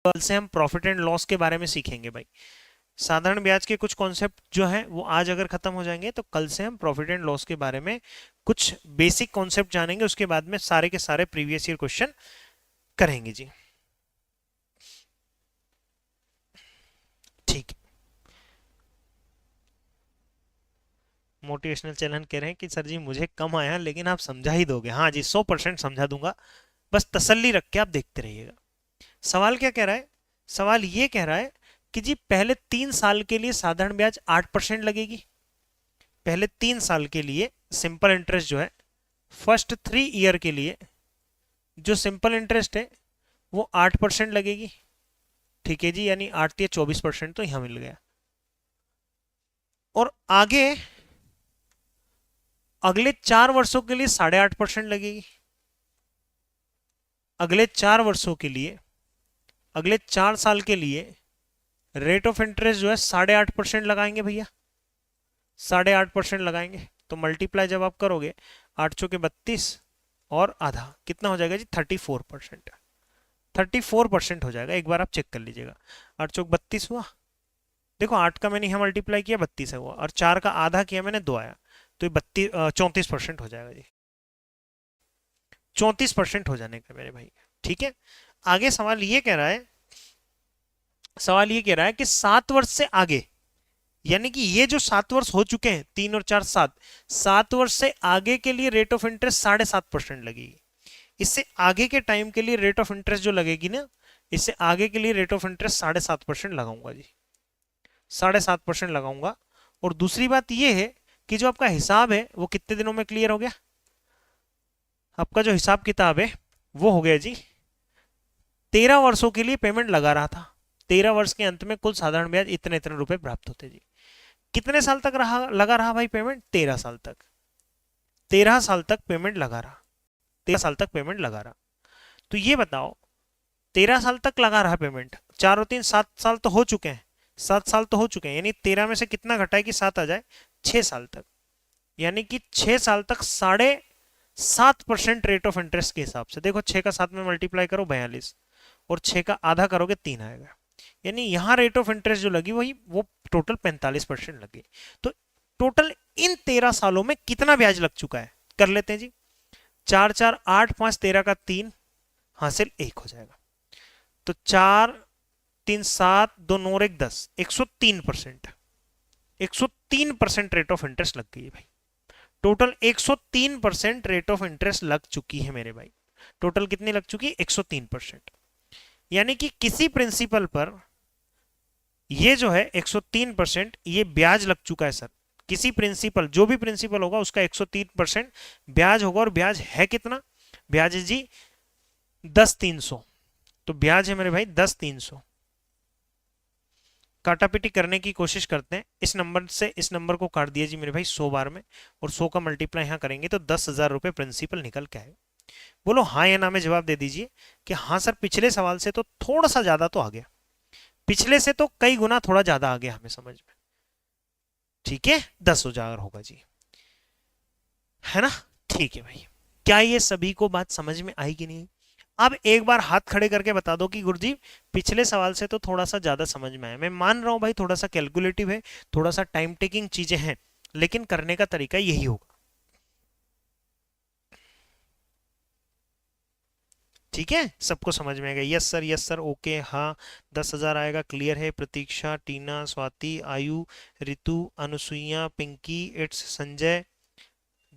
कल से हम प्रॉफिट एंड लॉस के बारे में सीखेंगे भाई। साधारण ब्याज के कुछ कॉन्सेप्ट जो है वो आज अगर खत्म हो जाएंगे तो कल से हम प्रॉफिट एंड लॉस के बारे में कुछ बेसिक कॉन्सेप्ट जानेंगे, उसके बाद में सारे के सारे प्रीवियस ईयर क्वेश्चन करेंगे जी। ठीक। मोटिवेशनल चैनल कह रहे हैं कि सर जी मुझे कम आया लेकिन आप समझा ही दोगे। हाँ जी, 100% समझा दूंगा, बस तसल्ली रख के आप देखते रहिएगा। सवाल क्या कह रहा है? सवाल ये कह रहा है कि जी पहले 3 साल के लिए साधारण ब्याज 8% लगेगी। पहले 3 साल के लिए सिंपल इंटरेस्ट जो है, फर्स्ट 3 ईयर के लिए जो सिंपल इंटरेस्ट है वो 8% लगेगी। ठीक है जी, यानी 8 या 24% तो यहां मिल गया। और आगे अगले 4 वर्षों के लिए 8.5% लगेगी। अगले 4 वर्षों के लिए, अगले 4 साल के लिए रेट ऑफ इंटरेस्ट जो है 8.5% लगाएंगे भैया, 8.5% लगाएंगे। तो मल्टीप्लाई जब आप करोगे 8 चौके 32 और आधा कितना हो जाएगा जी? 34%। 34% हो जाएगा, एक बार आप चेक कर लीजिएगा। 8 चौक 32 हुआ, देखो 8 का मैंने यहाँ मल्टीप्लाई किया 32 है हुआ, और 4 का आधा किया मैंने 2 आया, तो ये 34% हो जाएगा जी। 34% हो जाने का मेरे भाई। ठीक है, आगे सवाल ये कह रहा है, सवाल ये कह रहा है कि 7 वर्ष से आगे, यानी कि ये जो 7 वर्ष हो चुके हैं, 3 और 4 7, 7 वर्ष से आगे के लिए रेट ऑफ इंटरेस्ट 7.5% लगेगी। इससे आगे के टाइम के लिए रेट ऑफ इंटरेस्ट जो लगेगी ना, इससे आगे के लिए रेट ऑफ इंटरेस्ट 7.5% लगाऊंगा जी, 7.5% लगाऊंगा। और दूसरी बात यह है कि जो आपका हिसाब है वो कितने दिनों में क्लियर हो गया? आपका जो हिसाब किताब है वो हो गया जी, 13 वर्षों के लिए पेमेंट लगा रहा था, 13 वर्ष के अंत में कुल साधारण ब्याज इतने इतने रुपए प्राप्त होते जी। कितने साल तक रहा, लगा रहा भाई पेमेंट? 13 साल तक। 13 साल तक पेमेंट लगा रहा, 13 साल तक पेमेंट लगा रहा। तो ये बताओ, 13 साल तक लगा रहा पेमेंट, 4 और 3 7 साल तो हो चुके हैं, 7 साल तो हो चुके हैं, यानी 13 में से कितना घटाए कि 7 आ जाए? 6 साल तक, यानी कि 6 साल तक 7.5% रेट ऑफ इंटरेस्ट के हिसाब से। देखो 6 का 7 में मल्टीप्लाई करो 42, और 6 का आधा करोगे 3 आएगा, यानी यहां रेट ऑफ इंटरेस्ट जो लगी वही वो टोटल 45% लगी। तो टोटल इन 13 सालों में कितना ब्याज लग चुका है कर लेते हैं जी। 4 4 8 5 13 का 3 हासिल 1 हो जाएगा, तो 4 3 7 2 9 1 10, 103%, 103% रेट ऑफ इंटरेस्ट लग गई है भाई। टोटल 103% रेट ऑफ इंटरेस्ट लग चुकी है मेरे भाई। टोटल कितनी लग चुकी है? 103%। यानी कि किसी प्रिंसिपल पर ये जो है 103% ये ब्याज लग चुका है सर। किसी प्रिंसिपल, जो भी प्रिंसिपल होगा उसका 103% ब्याज होगा। और ब्याज है कितना? ब्याज है जी 10,300। तो ब्याज है मेरे भाई 10,300। काटापीटी करने की कोशिश करते हैं, इस नंबर से इस नंबर को काट दिया जी मेरे भाई 100 बार में, और 100 का मल्टीप्लाई यहाँ करेंगे तो 10,000 रुपये प्रिंसिपल निकल के आएगा। बोलो हाँ या ना में जवाब दे दीजिए कि हाँ सर पिछले सवाल से तो थोड़ा सा ज्यादा तो आ गया, पिछले से तो कई गुना थोड़ा ज्यादा आ गया हमें समझ में। ठीक है, 10,000 होगा जी, है ना? ठीक है भाई, क्या ये सभी को बात समझ में आई कि नहीं? अब एक बार हाथ खड़े करके बता दो कि गुरुजी पिछले सवाल से तो थोड़ा सा ज्यादा समझ में आया। मैं मान रहा हूं भाई थोड़ा सा कैलकुलेटिव है, थोड़ा सा टाइम टेकिंग चीजें हैं, लेकिन करने का तरीका यही होगा। ठीक है, सबको समझ में आएगा? Yes sir, yes sir, okay, हाँ। 10,000 आएगा, क्लियर है। प्रतीक्षा, टीना, स्वाति, आयु, रितु, अनुसुईया, पिंकी, इट्स संजय,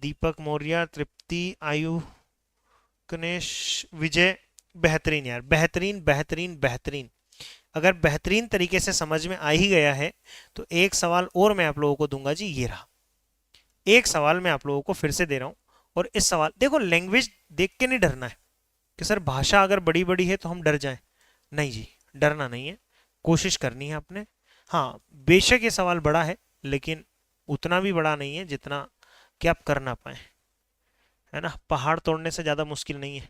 दीपक मौर्य, तृप्ति, आयु, गणेश, विजय। बेहतरीन यार, बेहतरीन बेहतरीन बेहतरीन। अगर बेहतरीन तरीके से समझ में आ ही गया है तो एक सवाल और मैं आप लोगों को दूंगा जी, ये रहा। एक सवाल मैं आप लोगों को फिर से दे रहा हूं, और इस सवाल देखो, लैंग्वेज देख के नहीं डरना है कि सर भाषा अगर बड़ी बड़ी है तो हम डर जाएं। नहीं जी, डरना नहीं है, कोशिश करनी है आपने। हाँ, बेशक ये सवाल बड़ा है, लेकिन उतना भी बड़ा नहीं है जितना कि आप कर ना पाए, है ना? पहाड़ तोड़ने से ज्यादा मुश्किल नहीं है।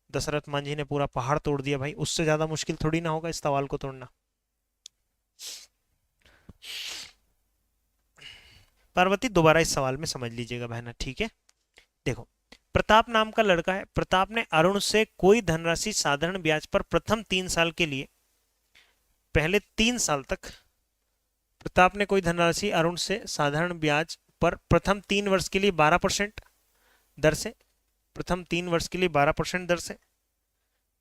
दशरथ मांझी ने पूरा पहाड़ तोड़ दिया भाई, उससे ज्यादा मुश्किल थोड़ी ना होगा इस सवाल को तोड़ना। पार्वती दोबारा इस सवाल में समझ लीजिएगा बहना, ठीक है? देखो, प्रताप नाम का लड़का है, प्रताप ने अरुण से कोई धनराशि साधारण ब्याज पर प्रथम 3 साल के लिए, पहले 3 साल तक प्रताप ने कोई धनराशि अरुण से साधारण ब्याज पर प्रथम 3 वर्ष के लिए 12% दर से, प्रथम 3 वर्ष के लिए 12% दर से,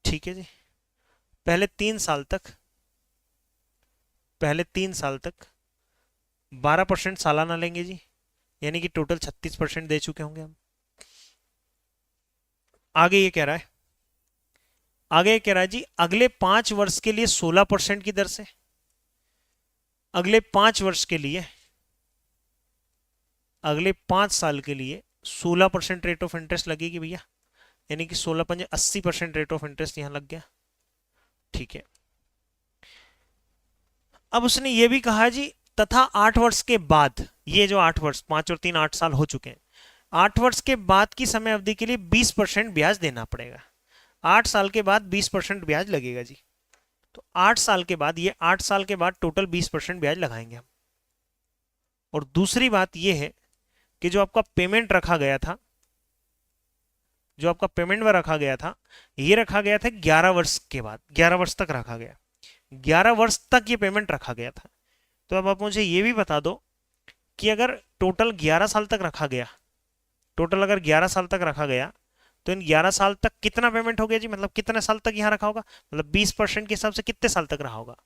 ठीक है जी, पहले 3 साल तक, पहले 3 साल तक 12% सालाना लेंगे जी, यानी कि टोटल 36% दे चुके होंगे हम। आगे ये कह रहा है, आगे ये कह रहा है जी अगले 5 वर्ष के लिए 16% की दर से, अगले 5 वर्ष के लिए, अगले 5 साल के लिए 16% रेट ऑफ इंटरेस्ट लगेगी भैया, यानी कि 16 पंजे 80% रेट ऑफ इंटरेस्ट यहां लग गया, ठीक है। अब उसने ये भी कहा जी तथा 8 वर्ष के बाद, ये जो 8 वर्ष, 5 और 3 8 साल हो चुके हैं, 8 वर्ष के बाद की समय अवधि के लिए 20% ब्याज देना पड़ेगा। 8 साल के बाद 20% ब्याज लगेगा जी, तो 8 साल के बाद, ये 8 साल के बाद टोटल 20% ब्याज लगाएंगे हम। और दूसरी बात ये है कि जो आपका पेमेंट रखा गया था, जो आपका पेमेंट में रखा गया था, ये रखा गया था 11 वर्ष के बाद, 11 वर्ष तक रखा गया, 11 वर्ष तक ये पेमेंट रखा गया था। तो अब आप मुझे ये भी बता दो कि अगर टोटल 11 साल तक रखा गया, टोटल अगर 11 साल तक रखा गया, तो इन 11 साल तक कितना पेमेंट हो गया जी, मतलब कितने साल तक यहां रखा होगा, मतलब 20% के हिसाब से कितने साल तक रहा होगा।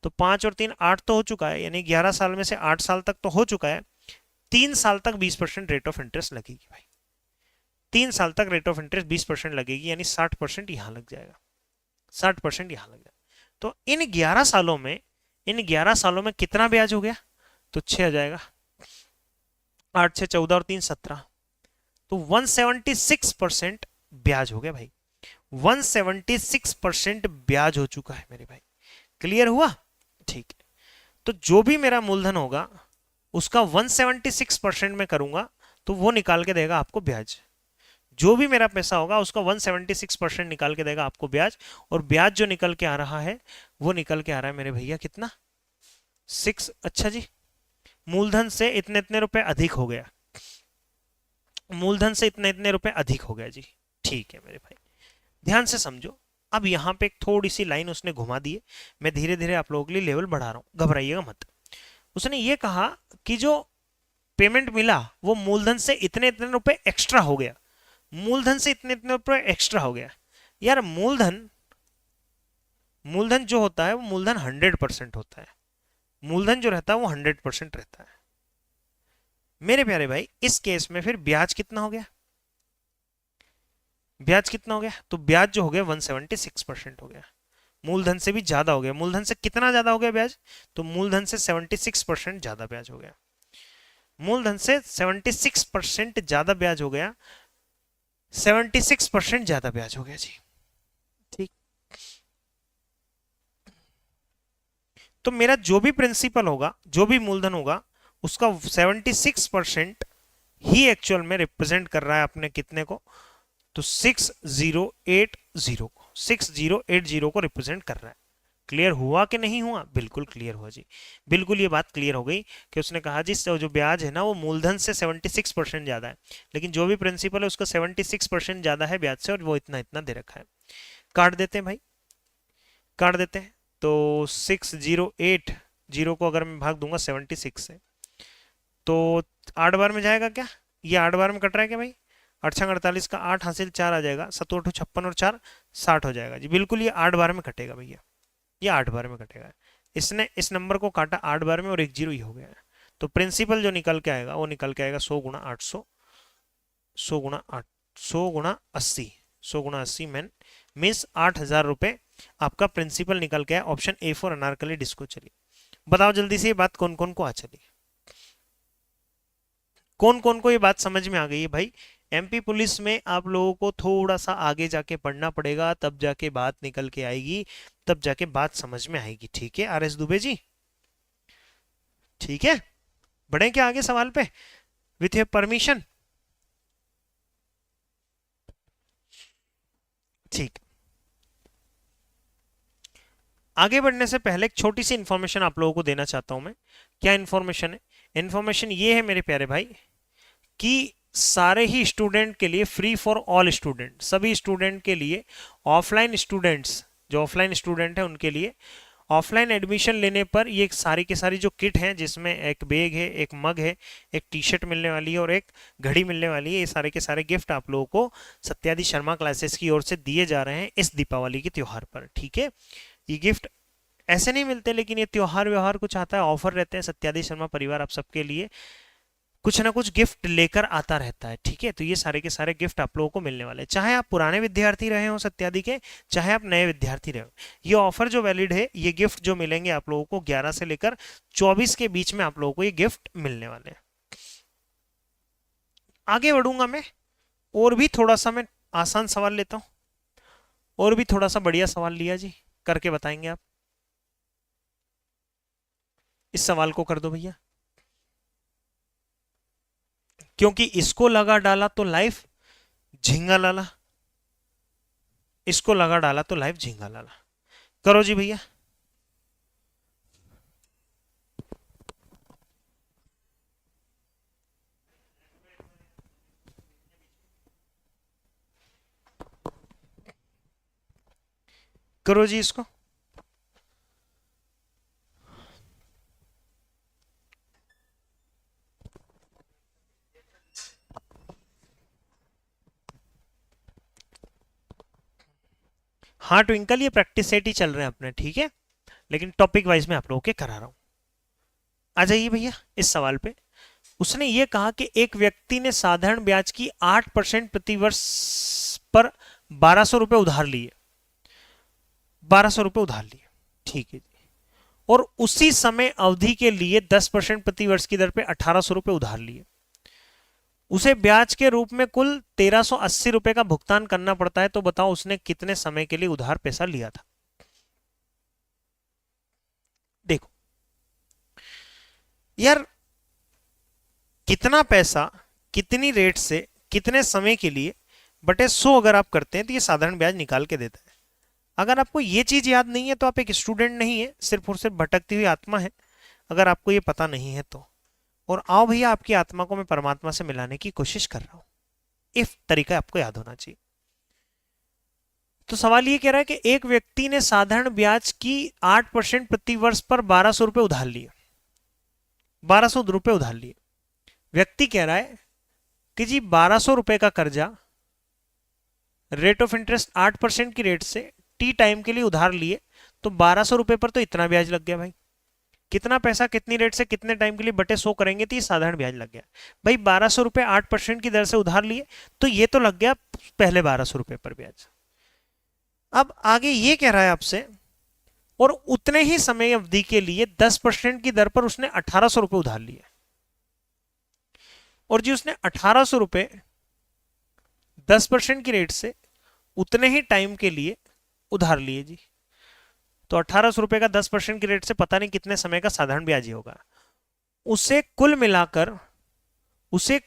तो 5 और 3 8 तो हो चुका है, यानी 11 साल में से 8 साल तक तो हो चुका है, 3 साल तक 20% रेट ऑफ इंटरेस्ट लगेगी भाई, 3 साल तक रेट ऑफ इंटरेस्ट 20% लगेगी, यानी 60% यहां लग जाएगा, 60% यहां लग जाएगा। तो इन 11 सालों में, इन 11 सालों में कितना ब्याज हो गया, तो 6 आ जाएगा, 8 6 14 और 3 17, तो 176% ब्याज हो गया भाई, 176% ब्याज हो चुका है मेरे भाई। क्लियर हुआ, ठीक है। तो जो भी मेरा मूलधन होगा उसका 176% में करूंगा तो वो निकाल के देगा आपको ब्याज, जो भी मेरा पैसा होगा उसका 176% निकाल के देगा आपको ब्याज, और ब्याज जो निकल के आ रहा है वो निकल के आ रहा है मेरे भैया कितना, 6। अच्छा जी, मूलधन से इतने इतने रुपए अधिक हो गया, मूलधन से इतने इतने रुपए अधिक हो गया जी, ठीक है मेरे भाई, ध्यान से समझो। अब यहां पे एक थोड़ी सी लाइन उसने घुमा दी है, मैं धीरे धीरे आप लोगों के लिए लेवल बढ़ा रहा हूं, घबराइएगा मत। उसने ये कहा कि जो पेमेंट मिला वो मूलधन से इतने इतने रुपए एक्स्ट्रा हो गया, मूलधन से इतने इतने रुपए एक्स्ट्रा हो गया। यार मूलधन, मूलधन जो होता है वो मूलधन 100% होता है, मूलधन जो रहता है वो 100% रहता है मेरे प्यारे भाई। इस केस में फिर ब्याज कितना हो गया, ब्याज कितना हो गया, तो ब्याज जो हो गया 176% हो गया, मूलधन से भी ज्यादा हो गया। मूलधन से कितना ज्यादा हो गया ब्याज, तो मूलधन से 76% ज्यादा ब्याज हो गया, मूलधन से 76% ज्यादा ब्याज हो गया, 76% ज्यादा ब्याज हो गया जी, ठीक। तो मेरा जो भी प्रिंसिपल होगा, जो भी मूलधन होगा, उसका 76% ही एक्चुअल में रिप्रेजेंट कर रहा है अपने कितने को, तो 6080 को, 6080 को रिप्रेजेंट कर रहा है। क्लियर हुआ कि नहीं हुआ, बिल्कुल क्लियर हुआ जी, बिल्कुल ये बात क्लियर हो गई कि उसने कहा जी जो ब्याज है ना वो मूलधन से 76% ज्यादा है, लेकिन जो भी प्रिंसिपल है उसका 76% ज्यादा है ब्याज से, और वो इतना इतना दे रखा है। काट देते हैं भाई, काट देते हैं। तो 6080 को अगर मैं भाग दूंगा 76 से, तो 8 बार में जाएगा क्या, ये 8 बार में कट रहा है क्या भाई, 8 48 का 8 हासिल 4 आ जाएगा, 7 8 56 और 4 60 हो जाएगा जी, बिल्कुल ये 8 बार में कटेगा भैया, ये 8 बार में कटेगा। इसने इस नंबर को काटा 8 बार में और 1 0 ही हो गया है, तो प्रिंसिपल जो निकल के आएगा वो निकल के आएगा 100 गुणा 800, 100 गुणा 8, 100 गुणा 80, 100 गुणा 80 मीन्स 8000 रुपए आपका प्रिंसिपल निकल के आया। Option A for Anarkali disco. चलिए बताओ जल्दी से ये बात कौन कौन को आ चली, कौन कौन को ये बात समझ में आ गई है भाई। एमपी पुलिस में आप लोगों को थोड़ा सा आगे जाके पढ़ना पड़ेगा, तब जाके बात निकल के आएगी, तब जाके बात समझ में आएगी, ठीक है आर एस दुबे जी, ठीक है। बढ़े क्या आगे सवाल पे, विथ योर परमिशन, ठीक। आगे बढ़ने से पहले एक छोटी सी इंफॉर्मेशन आप लोगों को देना चाहता हूं मैं। क्या इंफॉर्मेशन है, इंफॉर्मेशन ये है मेरे प्यारे भाई कि सारे ही स्टूडेंट के लिए, फ्री फॉर ऑल स्टूडेंट, सभी स्टूडेंट के लिए, ऑफलाइन स्टूडेंट्स जो ऑफलाइन स्टूडेंट है उनके लिए ऑफलाइन एडमिशन लेने पर ये सारी की सारी जो किट हैं, जिसमें एक बैग है, एक मग है, एक टी शर्ट मिलने वाली है और एक घड़ी मिलने वाली है, ये सारे के सारे गिफ्ट आप लोगों को सत्यादि शर्मा क्लासेस की ओर से दिए जा रहे हैं इस दीपावली के त्योहार पर। ठीक है, ये गिफ्ट ऐसे नहीं मिलते, लेकिन ये त्योहार व्यवहार कुछ आता है, ऑफर रहते हैं, सत्यादि शर्मा परिवार आप सबके लिए कुछ ना कुछ गिफ्ट लेकर आता रहता है। ठीक है, तो ये सारे के सारे गिफ्ट आप लोगों को मिलने वाले हैं, चाहे आप पुराने विद्यार्थी रहे हो सत्यादि के, चाहे आप नए विद्यार्थी रहे हो। ये ऑफर जो वैलिड है, ये गिफ्ट जो मिलेंगे आप लोगों को 11 से लेकर 24 के बीच में आप लोगों को ये गिफ्ट मिलने वाले हैं। आगे बढ़ूंगा मैं, और भी थोड़ा सा मैं आसान सवाल लेता हूं, और भी थोड़ा सा बढ़िया सवाल लिया जी, करके बताएंगे आप। इस सवाल को कर दो भैया, क्योंकि इसको लगा डाला तो लाइफ झींगा लाला, इसको लगा डाला तो लाइफ झींगा लाला। करो जी भैया। करो जी इसको। हाँ ट्विंकल, ये प्रैक्टिस सेट ही चल रहे हैं अपने, ठीक है, लेकिन टॉपिक वाइज में आप लोगों के करा रहा हूं। आ जाइए भैया इस सवाल पे। उसने ये कहा कि एक व्यक्ति ने साधारण ब्याज की 8% प्रतिवर्ष पर 1200 रुपए उधार लिए, 1200 रुपए उधार लिए, ठीक है जी, और उसी समय अवधि के लिए 10% प्रतिवर्ष की दर पे 1800 रुपए उधार लिए। उसे ब्याज के रूप में कुल 1380 रुपए का भुगतान करना पड़ता है, तो बताओ उसने कितने समय के लिए उधार पैसा लिया था। देखो यार, कितना पैसा कितनी रेट से कितने समय के लिए बटे 100 अगर आप करते हैं तो ये साधारण ब्याज निकाल के देता है। अगर आपको ये चीज याद नहीं है तो आप एक स्टूडेंट नहीं है, सिर्फ और सिर्फ भटकती हुई आत्मा है, अगर आपको ये पता नहीं है तो। और आओ भैया, आपकी आत्मा को मैं परमात्मा से मिलाने की कोशिश कर रहा हूं, इस तरीका आपको याद होना चाहिए। तो सवाल ये कह रहा है कि एक व्यक्ति ने साधारण ब्याज की 8% प्रति वर्ष पर 1200 रुपए उधार लिए, 1200 रुपए उधार लिए। व्यक्ति कह रहा है कि जी 1200 रुपए का कर्जा रेट ऑफ इंटरेस्ट 8% की रेट से टी टाइम के लिए उधार लिए, तो 1200 रुपए पर तो इतना ब्याज लग गया भाई। कितना पैसा कितनी रेट से कितने टाइम के लिए बटे 100 करेंगे तो ये साधारण ब्याज लग गया भाई। 1200 रुपए 8% की दर से उधार लिए, तो ये तो लग गया पहले 1200 रुपए पर ब्याज। अब आगे ये कह रहा है आपसे, और उतने ही समय अवधि के लिए 10% की दर पर उसने 1800 रुपए उधार लिए, और जी उसने 1800 रुपए 10% की रेट से उतने ही टाइम के लिए उधार लिए जी। तो 1800 रुपए का 10% की रेट से पता नहीं कितने समय का साधारण ब्याज ही होगा। उसे कुल मिलाकर उसे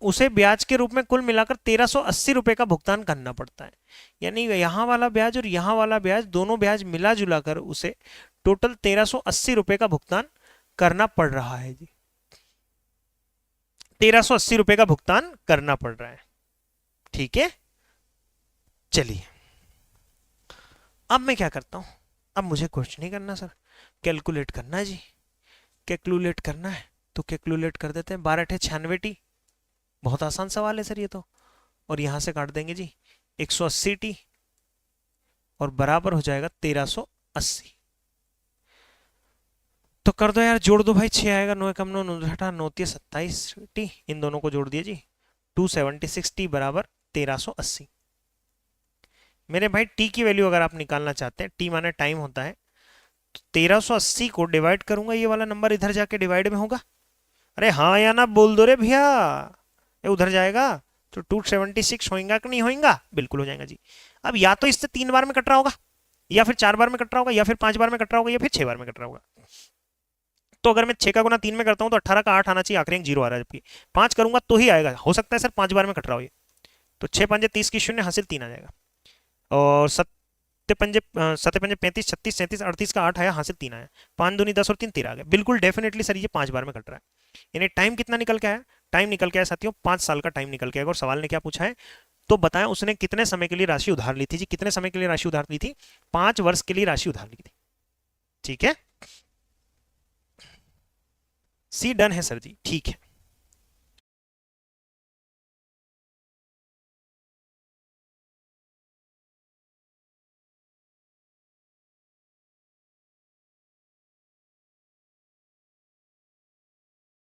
उसे ब्याज के रूप में कुल मिलाकर 1380 रुपए का भुगतान करना पड़ता है। यानी यहां वाला ब्याज और यहां वाला ब्याज, दोनों ब्याज मिला जुला कर उसे टोटल 1380 रुपए का भुगतान करना पड़ रहा है जी। 1380 रुपए का भुगतान करना पड़ रहा है, ठीक है। चलिए अब मैं क्या करता हूं, अब मुझे कुछ नहीं करना सर, कैलकुलेट करना है जी। कैलकुलेट करना है तो कैलकुलेट कर देते हैं। 12 × 96 टी, बहुत आसान सवाल है सर ये तो। और यहां से काट देंगे जी 180 टी, और बराबर हो जाएगा 1380। तो कर दो यार, जोड़ दो भाई, 6 आएगा, 9 कम 9 9 हटा 9 27 टी, इन दोनों को जोड़ दिया जी, 276 टी बराबर 1380। मेरे भाई टी की वैल्यू अगर आप निकालना चाहते हैं, टी माने टाइम होता है, तो 1380 को डिवाइड करूंगा, ये वाला नंबर इधर जाके डिवाइड में होगा। अरे हाँ या ना बोल दो रे भैया, ये उधर जाएगा तो 276 होएगा कि नहीं होएगा, बिल्कुल हो जाएगा जी। अब या तो इससे 3 बार में कट रहा होगा, या फिर 4 बार में कट रहा होगा, या फिर 5 बार में कट रहा होगा, या फिर 6 बार में कट रहा होगा। तो अगर मैं 6 का गुना 3 में करता हूं तो 18 का 8 आना चाहिए, आखिरी 0 आ रहा है, जबकि 5 करूंगा तो ही आएगा। हो सकता है सर 5 बार में कट रहा हो ये, तो 6 पंजे 30 की शून्य हासिल 3 आ जाएगा, और 7 पंजे 35 36 37 38 का 8 आया, हासिल 3 आया, 5 दूनी 10 और 3 13 आ गया। बिल्कुल डेफिनेटली सर ये 5 बार में कट रहा है। यानी टाइम कितना निकल के आया, टाइम निकल के आया साथियों, 5 साल का टाइम निकल के आएगा। और सवाल ने क्या पूछा है, तो बताएं उसने कितने समय के लिए राशि उधार ली थी जी, कितने समय के लिए राशि उधार ली थी, 5 वर्ष के लिए राशि उधार ली थी। ठीक है, सी डन है सर जी, ठीक है।